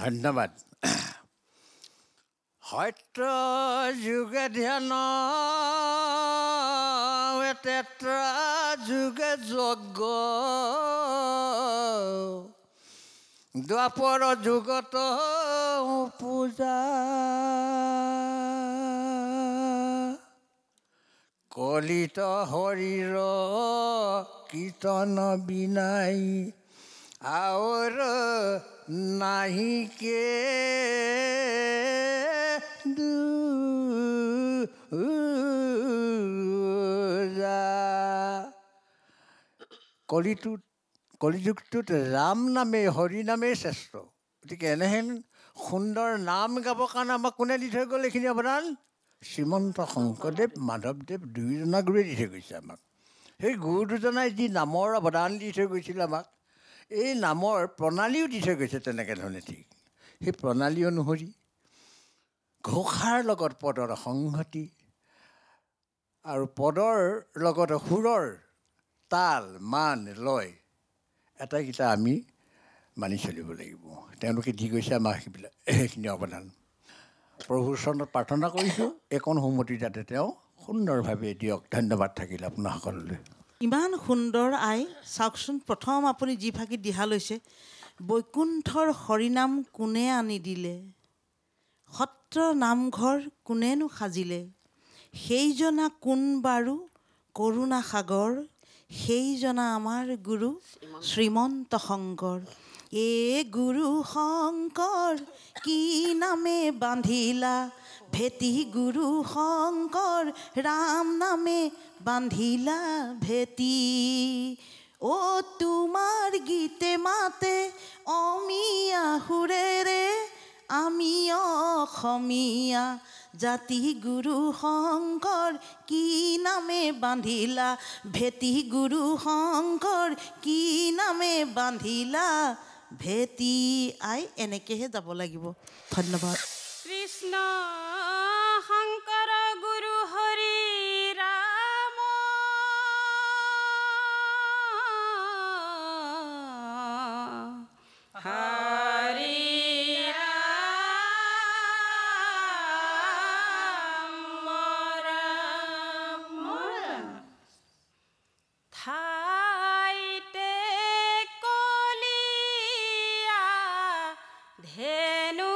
ধন্যবাদ। সত্য যুগে ধ্যান তেত্ৰা যুগে যজ্ঞ দ্বাপৰ যুগত পূজা কলিত হৰিৰ কীৰ্তন বিনাই আওৰ নাহিকে কলিযুগটোত ৰাম নামেই হৰি নামেই শ্ৰেষ্ঠ। গতিকে এনেহেন সুন্দৰ নাম গাবৰ কাৰণে আমাক কোনে দি থৈ গ'ল এইখিনি অৱদান? শ্ৰীমন্ত শংকৰদেৱ মাধৱদেৱ দুয়োজনা গুৰুৱে দি থৈ গৈছে আমাক। সেই গুৰু দুজনাই যি নামৰ অৱদান দি থৈ গৈছিল আমাক, এই নামৰ প্ৰণালীও দি থৈ গৈছে তেনেকৈ ধৰণে। ঠিক সেই প্ৰণালী অনুসৰি ঘোষাৰ লগত পদৰ সংহতি আৰু পদৰ লগত সুৰৰ তাল মান লয় এটাইকেইটা আমি মানি চলিব লাগিব। তেওঁলোকে দি গৈছে আমাক সেইখিনি অৱদান। প্ৰভুৰ চৰণত প্ৰাৰ্থনা কৰিছোঁ এইকণ সুমতি যাতে তেওঁ সুন্দৰভাৱে দিয়ক। ধন্যবাদ থাকিল আপোনাৰ সকলোলৈ। ইমান সুন্দৰ আই চাওকচোন। প্ৰথম আপুনি যি ফাঁকি দিহা লৈছে, বৈকুণ্ঠৰ হৰিনাম কোনে আনি দিলে, সত্ৰ নামঘৰ কোনেনো সাজিলে, সেইজনা কোন বাৰু কৰোণা সাগৰ, সেইজনা আমাৰ গুৰু শ্ৰীমন্ত শংকৰ। এ গুৰু শংকৰ কি নামে বান্ধিলা ভেটি, গুৰু শংকৰ ৰাম নামে বান্ধিলা ভেটি। অ' তোমাৰ গীতে মাতে অমিয়া সুৰেৰে, আমি অসমীয়া জাতি, গুৰু শংকৰ কি নামে বান্ধিলা ভেটি, গুৰু শংকৰ কি নামে বান্ধিলা ভেটি। আই এনেকৈহে যাব লাগিব। ধন্যবাদ। কৃষ্ণ শংকৰ গুৰু হৰি ৰাম, হৰি ৰাম ৰাম ঠাইতে কলিয়া ধেনু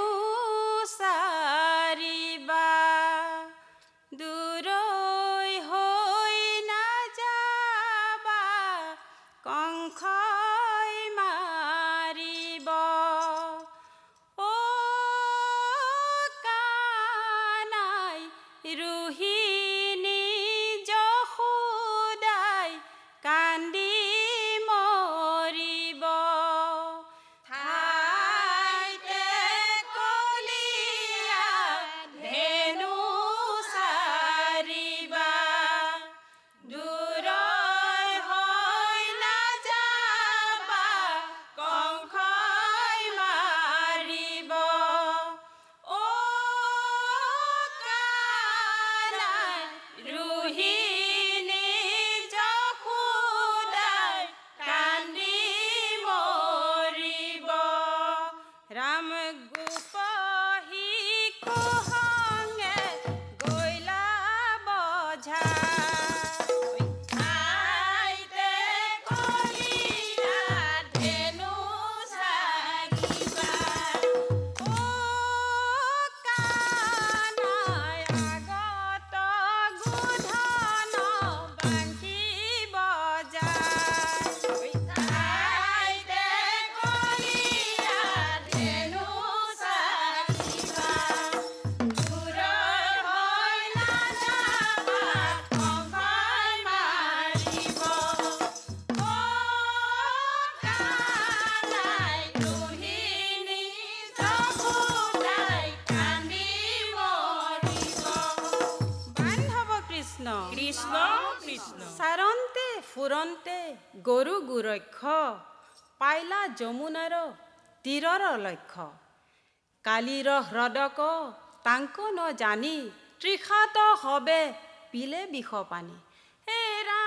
চাৰিবা, দূৰৈ হৈ নাযাবা কংসই মাৰিব। অ' কানাই ৰোহিণী যশোদাই কান্দি মৰিব। ঠাইতে কলিয়া ধেনু চাৰিবা, দূৰৈ হৈ নাযাবা কংসই মাৰিব। অ' কানাই ৰোহিণী যশোদাই কান্দি মৰিব। ৰাম গোপহি কুসংগে গৈলা বঝাৰ, ঠাইতে কলিয়া ধেনু চাৰিবা। অ' কানাই আগত গোধন বাংশী বজায়, ঠাইতে কলিয়া ধেনু চাৰিবা, দূৰৈ হৈ নাযাবা কংসই মাৰিব। অ' কানাই ৰোহিণী যশোদাই কান্দি মৰিব। বান্ধৱ কৃষ্ণ কৃষ্ণ কৃষ্ণ চাৰন্তে ফুৰন্তে গৰু গুৰক্ষ, পাইলা যমুনাৰ তীৰৰ লক্ষ্য। কালিৰ হ্ৰদক তাংক ন জানি, তৃষাত হবে পিলে বিষ পানী। হে ৰাম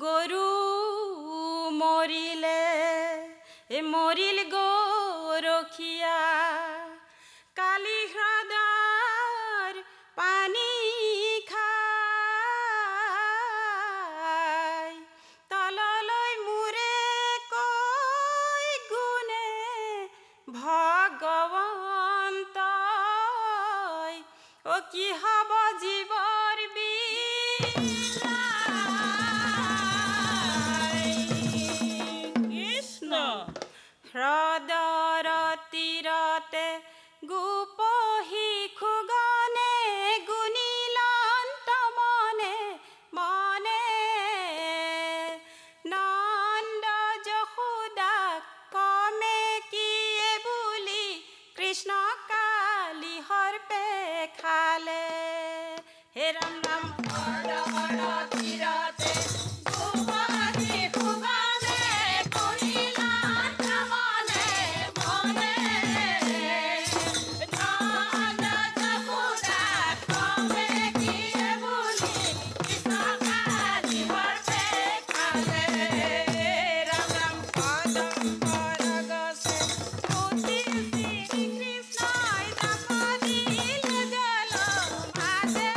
গৰু মৰিলে মৰিল গৰখীয়া কালি হ্ৰদৰ পানী খাই তললৈ মূৰে কৈ গুণে ভগৱন্তই অ কি হ'ব জীৱৰ কৃষ্ণ হ্ৰদৰ তীৰতে গোপ শিশুগণে গুণিলন্ত মনে মনে নন্দ যশোদাক কমে কিয়ে বুলি কৃষ্ণ কালি সৰ্পে খালে হে ৰাম ৰাম হ্ৰদৰ তীৰতে গোপ শিশুগণে গুণিলন্ত মনে মনে নন্দ যশোদাক কমে কিয়ে বুলি কৃষ্ণ কালি সৰ্পে খালে ৰাম ৰাম কদম্বৰ গছে উঠিল শ্ৰীকৃষ্ণই জাপদিল জল মাজে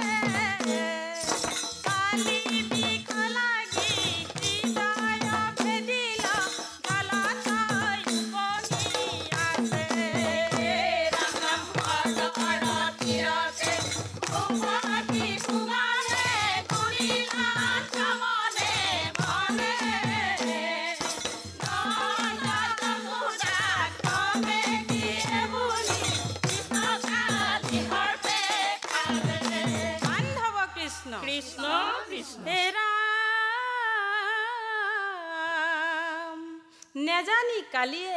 কালি বিষ লাগি হৃদয় ভেদিল জলতই উপঙি আছে ৰাম ৰাম হ্ৰদৰ তীৰতে গোপ শিশুগণে গুণিলন্ত মনে মনে নন্দ যশোদাক কমে কিয়ে বুলি কৃষ্ণ কালি সৰ্পে খালে বান্ধৱ কৃষ্ণ কৃষ্ণ কৃষ্ণ হে ৰাম নেজানি কালিয়ে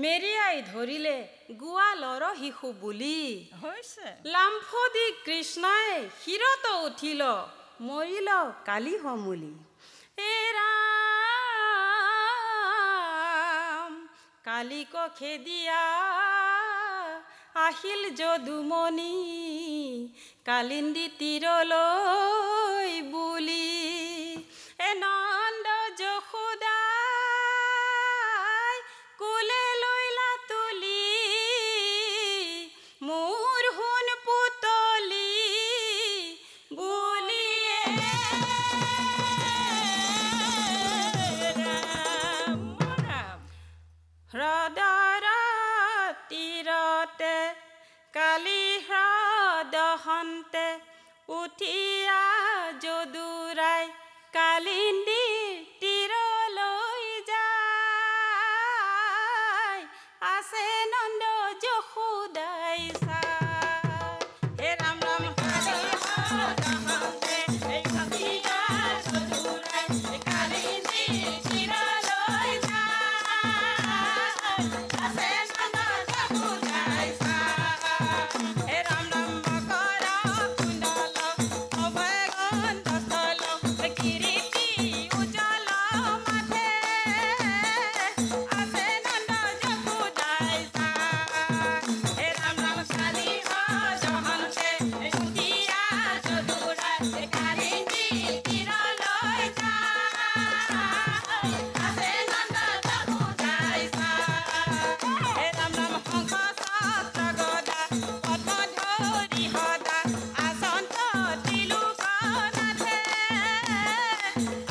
মেৰিয়াই ধৰিলে গোৱালৰ শিশু বুলি হৈছে লাম্ফদি কৃষ্ণই শিৰত উঠিল মৰিল কালি সমূলি হে ৰাম কালিক খেদিয়া আহিল যদুমণি কালিন্দী তীৰলৈ বুলি নন্দ যশোদাই কোলে লৈলা তুলি মোৰ সোণ পুতলি বুলিয়ে ৰাম ৰাম হ্ৰদৰ তীৰতে কালি হ্ৰদহন্তে উঠিয়া যদুৰাই কালিন্দী তীৰলৈ যায় আছে নন্দ যশোদাই চাই হে ৰাম ৰাম কালি হ্ৰদহন্তে উঠিয়া যদুৰাই কালিন্দী তীৰলৈ যায় আছে নন্দ যশোদাই চাই হে ৰাম ৰাম মকৰ কুণ্ডল অভয়গণ দস্থল কিৰীটি উজ্জ্বল মাথে আছে নন্দ যশোদাই চাই হে ৰাম ৰাম কালি হ্ৰদহন্তে উঠিয়া যদুৰাই কালিন্দী তীৰলৈ যায় আছে নন্দ যশোদাই চাই হে ৰাম ৰাম শংখ চক্ৰ গদা পদ্ম ধৰি সদা আচন্ত ত্ৰিলোকনাথে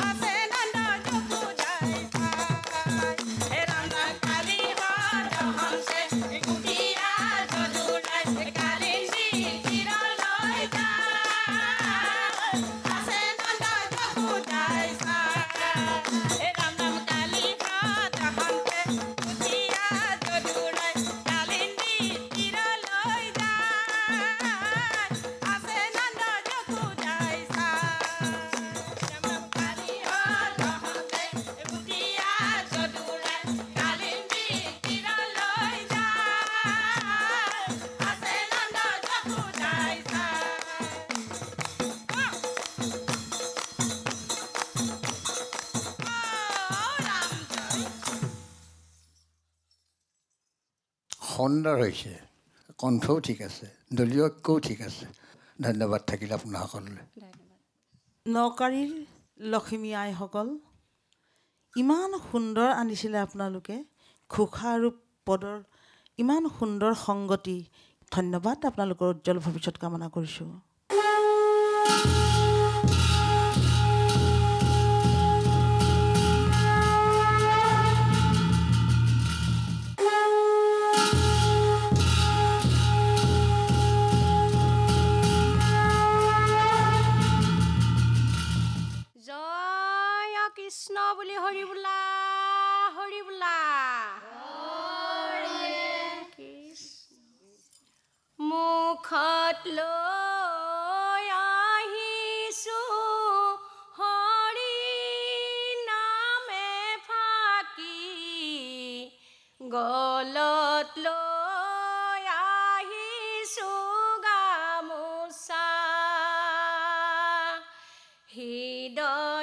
আছে নন্দ যশোদাই চাই হে ৰাম ৰাম কালি হ্ৰদহন্তে উঠিয়া যদুৰাই কালিন্দী তীৰলৈ যায় আছে নন্দ যশোদাই চাই হে ৰাম ৰাম কালি হ্ৰদহন্তে উঠিয়া যদুৰাই কালিন্দী তীৰলৈ যায় আছে নন্দ যশোদাই চাই ৰাম ৰাম কালি হ্ৰদহন্তে উঠিয়া যদুৰাই কালিন্দী তীৰলৈ যায় আছে নন্দ যশোদাই চাই ৰাম জয় সুন্দৰ হৈছে কণ্ঠও ঠিক আছে দলীয় ঐক্যও ঠিক আছে ধন্যবাদ থাকিল আপোনাৰ সকলোলৈ নকাৰীৰ লক্ষ্মী আইসকল ইমান সুন্দৰ আনিছিলে আপোনালোকে ঘোষা আৰু পদৰ ইমান সুন্দৰ সংগতি ধন্যবাদ আপোনালোকৰ উজ্জ্বল ভৱিষ্যত কামনা কৰিছোঁ কৃষ্ণ বুলি হৰি বোলা হৰি বোলা মুখত লৈ আহিছো হৰি নামে ফাকি গলত লৈ আহিছো গামোচা হৃদয়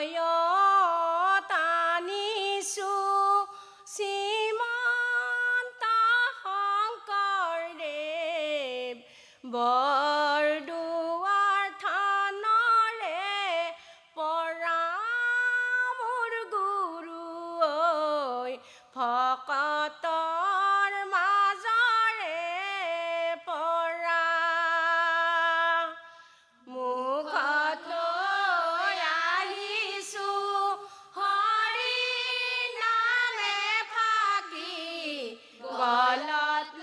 বৰদুৱাৰ থানৰে পৰা মোৰ গুৰু ঐ ভকতৰ মাজৰে পৰা মুখত লৈ আহিছো হৰি নামে ফাকি গলত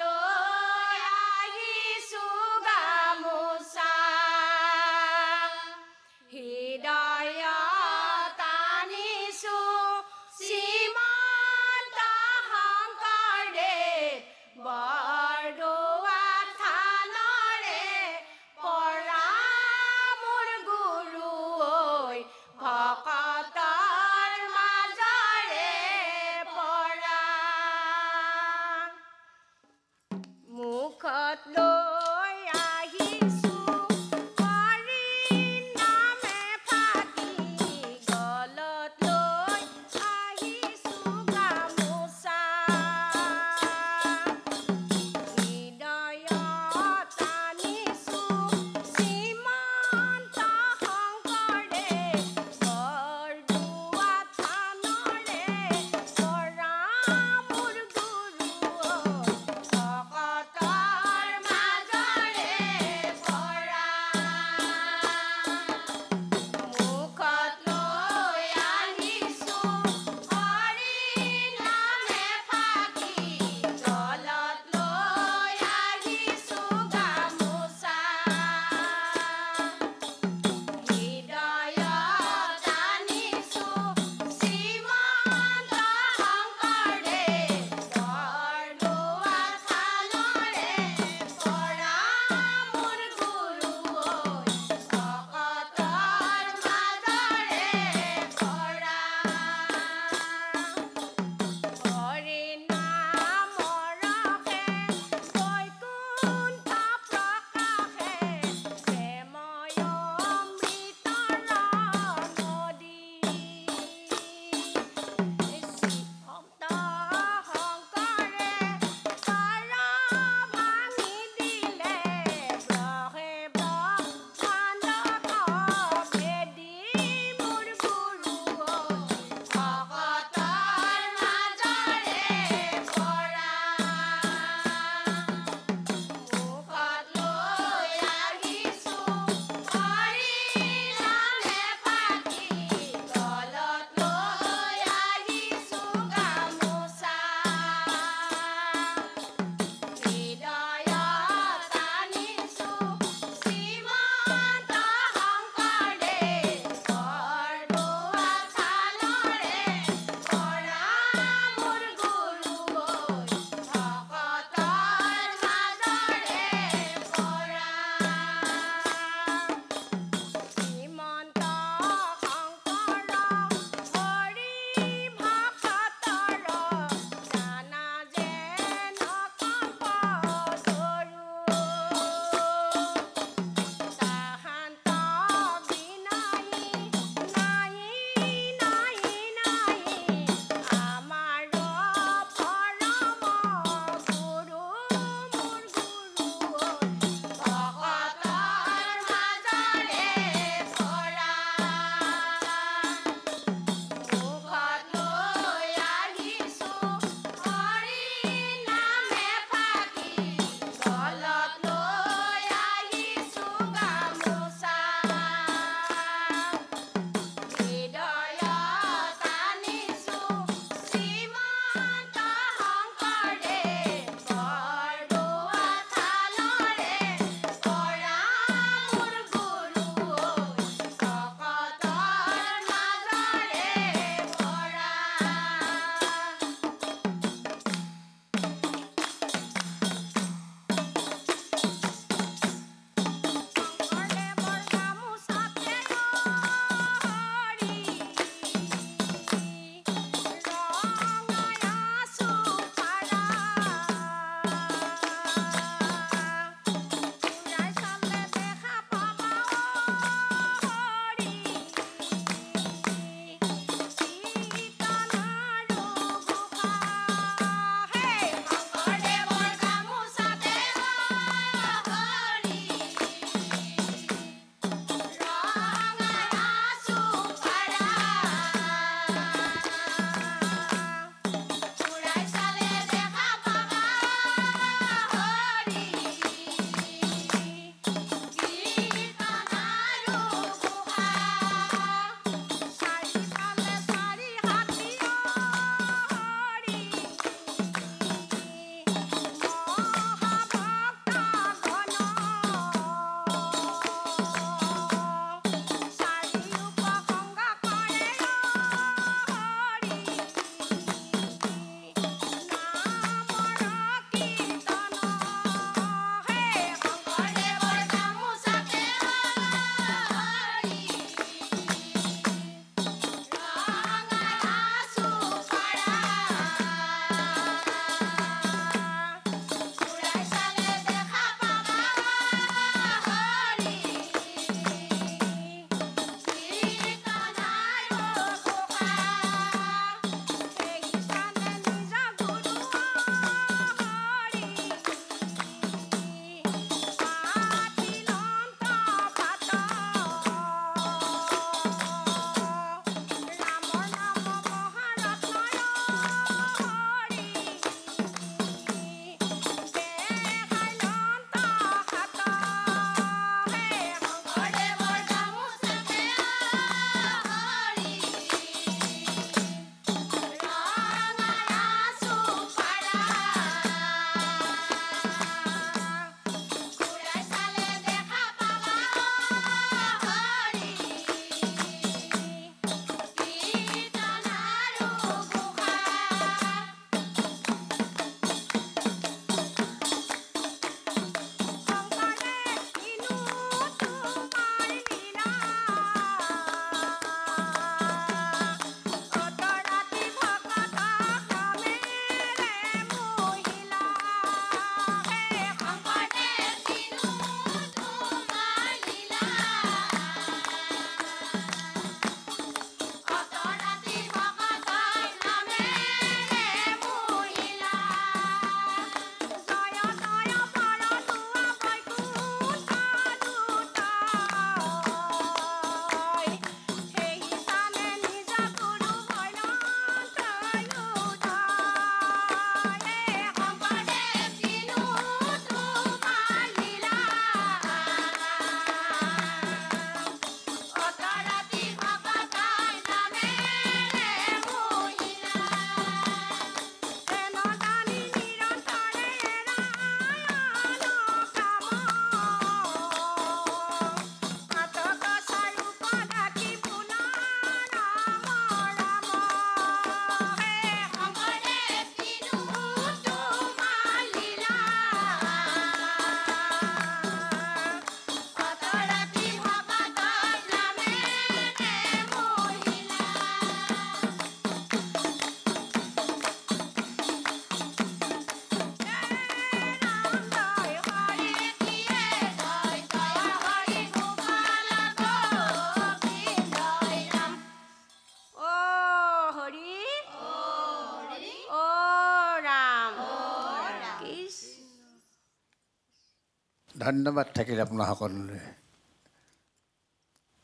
ধন্যবাদ থাকিল আপোনাৰ সকলোলৈ।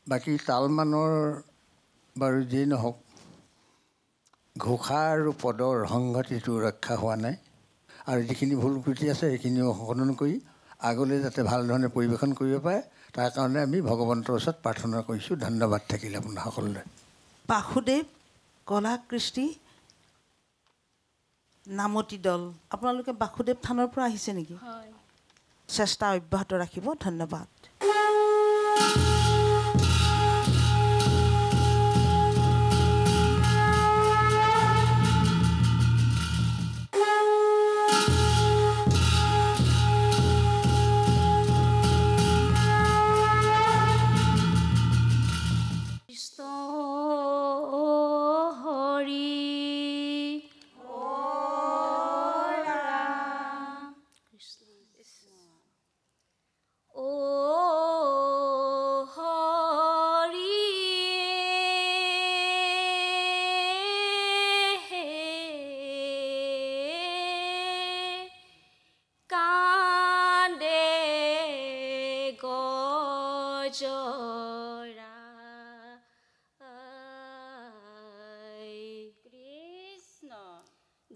বাকী তালমানৰ বাৰু যিয়ে নহওক, ঘোষা আৰু পদৰ সংগতিটো ৰক্ষা হোৱা নাই, আৰু যিখিনি ভুল ত্ৰুটি আছে সেইখিনিও সংশোধন কৰি আগলৈ যাতে ভাল ধৰণে পৰিৱেশন কৰিব পাৰে তাৰ কাৰণে আমি ভগৱন্তৰ ওচৰত প্ৰাৰ্থনা কৰিছোঁ। ধন্যবাদ থাকিল আপোনাৰ সকলোলৈ। বাসুদেৱ কলা কৃষ্টি নামতি দল, আপোনালোকে বাসুদেৱ থানৰ পৰা আহিছে নেকি? চেষ্টা অব্যাহত ৰাখিব। ধন্যবাদ।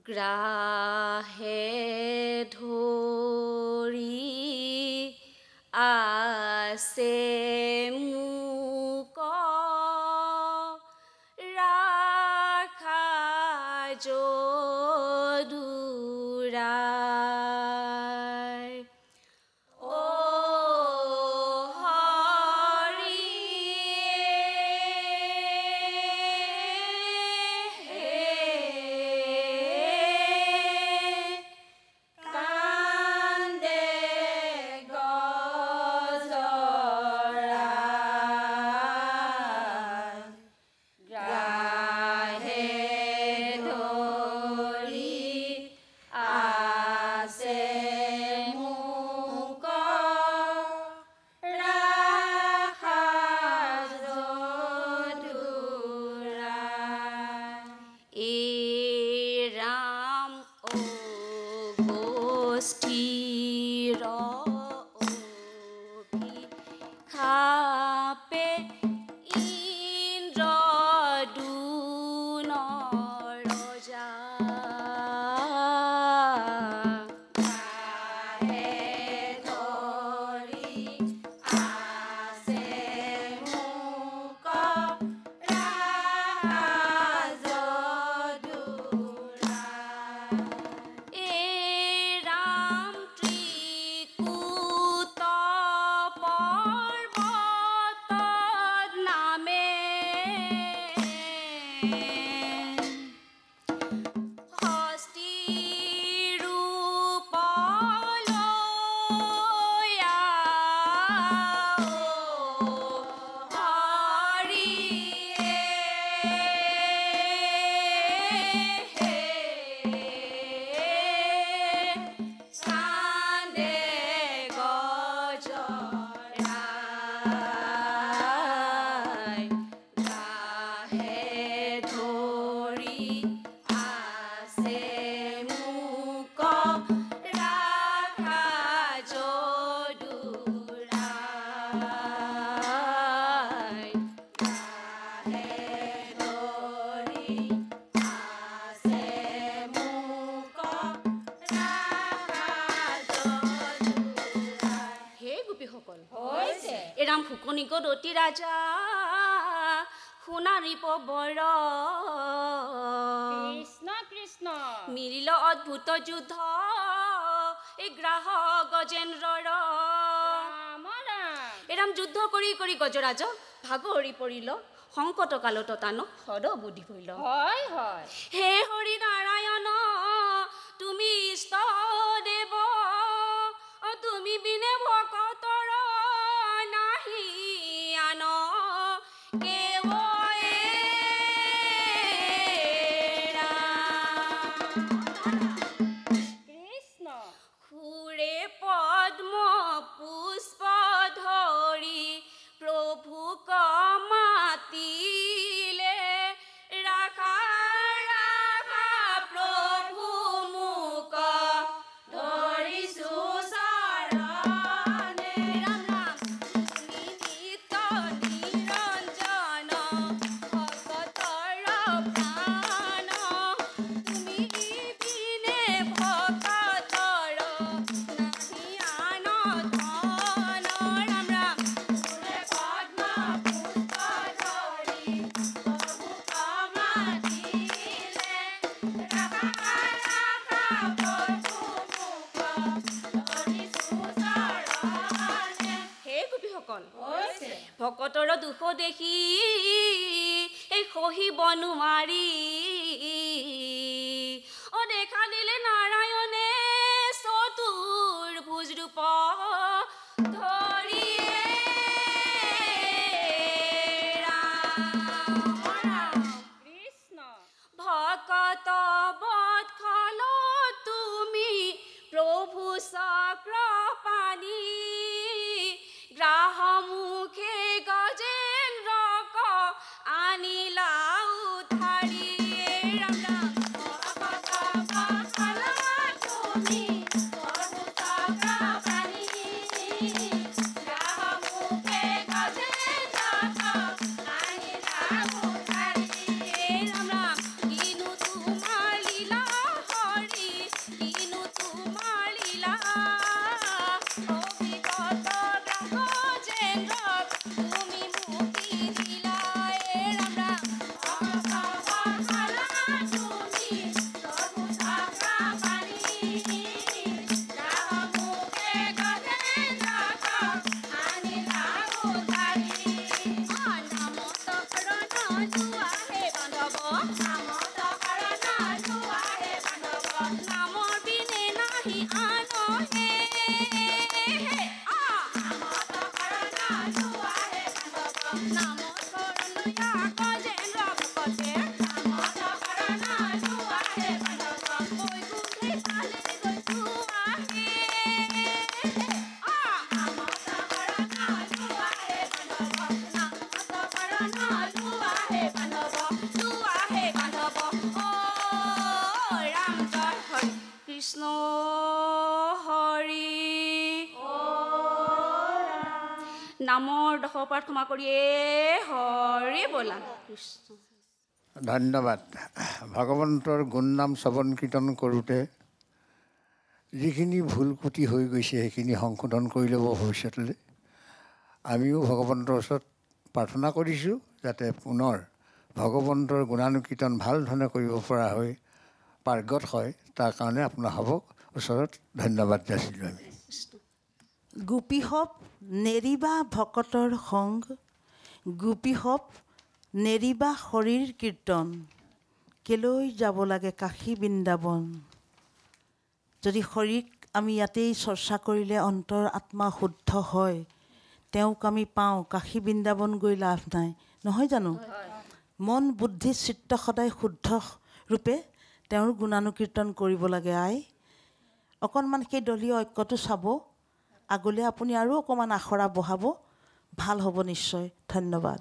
গ্ৰাহে ধৰি আছে মোক ৰাখা যদুৰাই। এৰাম ফুকনি গদতি ৰাজা সোণাৰী পবৰ কৃষ্ণ কৃষ্ণ মিলিল অদ্ভুত যুদ্ধ এই গ্ৰাহ গজেন্দ্ৰৰ এৰাম যুদ্ধ কৰি কৰি গজৰাজ ভাগৰি পৰিল সংকট কালত তান হৰ বুদ্ধি পৰিল। হয় হয় হে হৰি নাৰায়ণ তুমি ইষ্ট দেৱ তুমি বিনে ভকতৰ নাহি আন কৃষ্ণ সুৰে পদ্ম পুষ্প ধৰি প্ৰভুক মাতিলে ৰাখা ৰাখা প্ৰভু মোক ধৰিছো চৰণ ভকতসকল ভকতৰ দুখ দেখি এই সহিব নোৱাৰি দেখা দিলে নাৰায়ণে চতুৰ ভুজ ৰূপ ধৰি ভকত বৎসল তুমি প্ৰভু চক্ৰ পানী গ্ৰাহ মুখে গজেন্দ্ৰক আনিলা উঠাৰি নামৰ দশপাঠ ক্ষমা কৰিয়ে হৰি বলা কৃষ্ণ। ধন্যবাদ। ভগৱন্তৰ গুণ নাম শ্ৰৱণ কীৰ্তন কৰোঁতে যিখিনি ভুল ক্ৰুটি হৈ গৈছে সেইখিনি সংশোধন কৰি ল'ব ভৱিষ্যতলৈ। আমিও ভগৱন্তৰ ওচৰত প্ৰাৰ্থনা কৰিছোঁ যাতে পুনৰ ভগৱন্তৰ গুণানুকীৰ্তন ভাল ধৰণে কৰিব পৰা হৈ পাৰ্গত হয়, তাৰ কাৰণে আপোনাৰ হ'ব ওচৰত ধন্যবাদ যাচিলোঁ আমি। গোপীসৱ নেৰিবা ভকতৰ সংগ গোপীসৱ নেৰিবা হৰিৰ কীৰ্তন কেলৈ যাব লাগে কাশী বৃন্দাবন। যদি হৰিক আমি ইয়াতেই চৰ্চা কৰিলে অন্তৰ আত্মা শুদ্ধ হয়, তেওঁক আমি পাওঁ, কাশী বৃন্দাবন গৈ লাভ নাই, নহয় জানো? মন বুদ্ধি চিত্ত সদায় শুদ্ধ ৰূপে তেওঁৰ গুণানুকীৰ্তন কৰিব লাগে। অকণমান সেই দলীয় ঐক্যটো চাব, আগলৈ আপুনি আৰু অকণমান আখৰা বঢ়াব, ভাল হ'ব নিশ্চয়। ধন্যবাদ।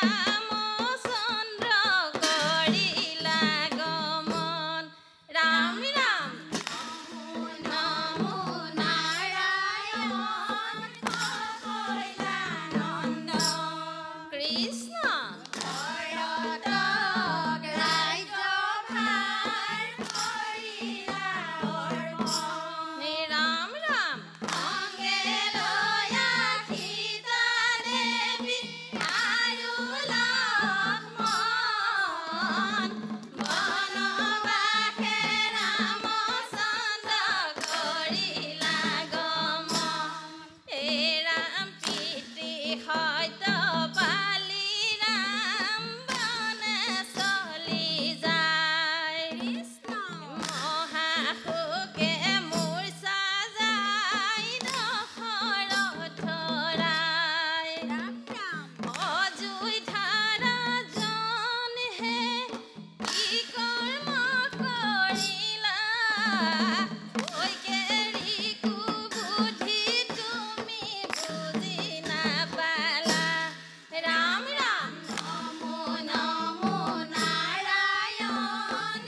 ৰামচন্দ্ৰ কৰিলা গমন ৰাম ৰাম নমো নাৰায়ণ কৰিলা নন্দ কৃষ্ণ ভৰতক ৰাজ্যভাৰ কৰিলা অৰ্পণ ৰাম ৰাম অংগে লয়া সীতা দেৱী আৰু লক্ষ্মণ বনবাসে ৰামচন্দ্ৰ কৰিলা গমন হে ৰাম পিতৃ সত্য পালি ৰাম বনে চলি যায় মহাশোকে মূৰ্ছা যায় দশৰথ ৰায় অযোধ্যাৰ জন হে কি কৰ্ম কৰিলা কৈকেৰী কুবুদ্ধি তুমি বুজি নাপালা ৰাম ৰাম নমো নমো নাৰায়ণ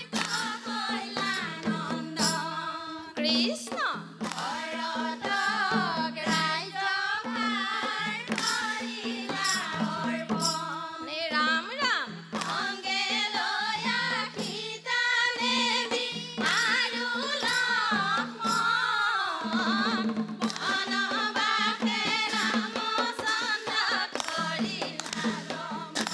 কৰিলা নন্দ কৃষ্ণ ভৰতক ৰাজ্যভাৰ কৰিলা অৰ্পণ ৰাম ৰাম অংগে লয়া সীতা দেৱী আৰু লক্ষ্মণ বনবাসে ৰামচন্দ্ৰ কৰিলা গমন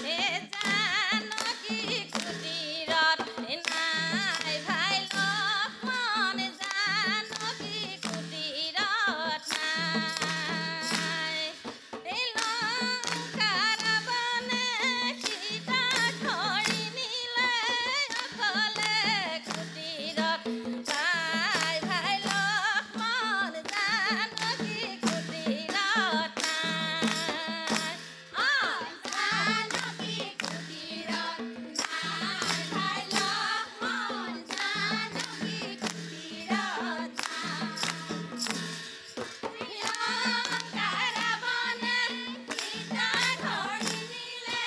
হে জানকী কুটীৰত নাই ভাই লক্ষ্মণ জানকী কুটীৰত নাই লংকাৰ বনে সীতা ধৰি নিলে অকলে কুটীৰত নাই ভাই লক্ষ্মণ জানকী কুটীৰত নাই জানকী কুটীৰত নাই ভাই লক্ষ্মণ জানকী কুটীৰত লংকাৰ বনে সীতা ধৰি নিলে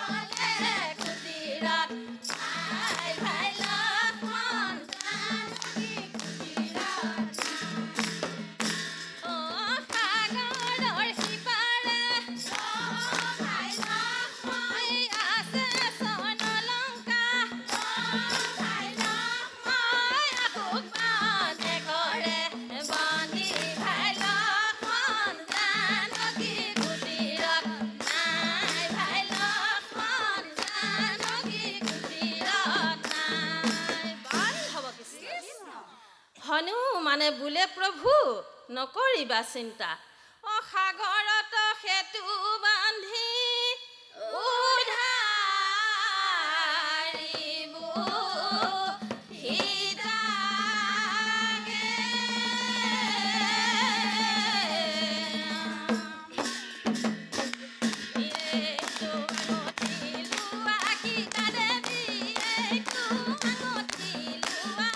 অকলে কুটীৰত নাই ভাই লক্ষ্মণ জানকী কুটীৰত সাগৰৰ সিপাৰে ভাই লক্ষ্মণ আছে স্বৰ্ণলংকা ভাই লক্ষ্মণ আশোক বানে কৰে বন্দী ভাই লক্ষ্মণ জানকী কুটীৰত নাই ভাই লক্ষ্মণ জানকী কুটীৰত নাই বাল হ'ব কৃষ্ণ হনুমানে বোলে প্ৰভু নকৰিবা চিন্তা সাগৰত সেতু বান্ধি উদ্ধাৰিব সীতাকে এইটো আঙঠি লোৱা সীতা দেৱী এইটো আঙঠি লোৱা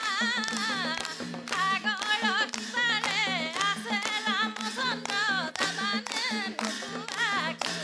সাগৰৰ সিপাৰে আছে ৰামচন্দ্ৰ যাবানে নোযোৱাকে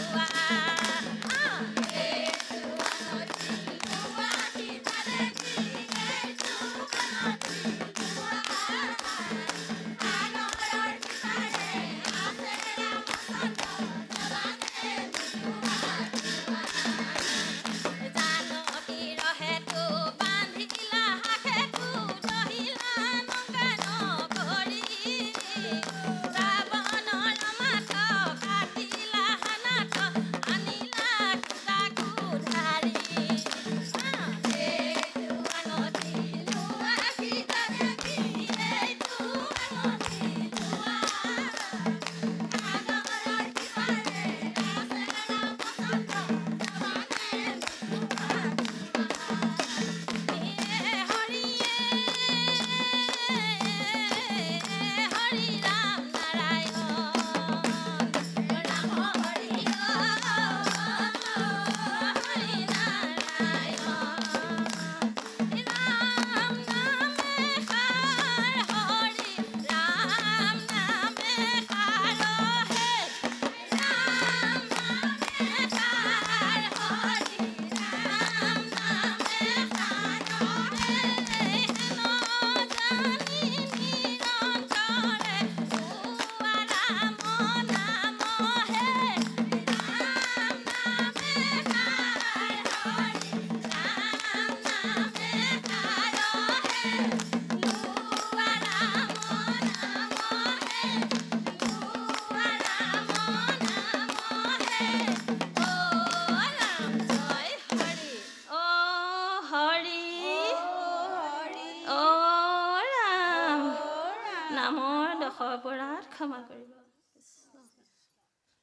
নামৰ দশ অপৰাধ ক্ষমা কৰিব।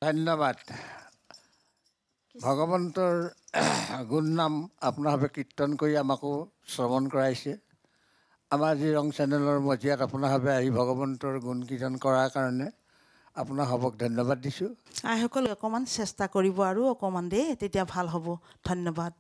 ধন্যবাদ। ভগৱন্তৰ গুণ নাম আপোনাৰভাৱে কীৰ্তন কৰি আমাকো শ্ৰৱণ কৰাইছে। আমাৰ যি ৰং চেনেলৰ মজিয়াত আপোনাৰভাৱে আহি ভগৱন্তৰ গুণ কীৰ্তন কৰাৰ কাৰণে আপোনাৰসবক ধন্যবাদ দিছোঁ। আইসকল অকণমান চেষ্টা কৰিব আৰু অকণমান দেই, তেতিয়া ভাল হ'ব। ধন্যবাদ।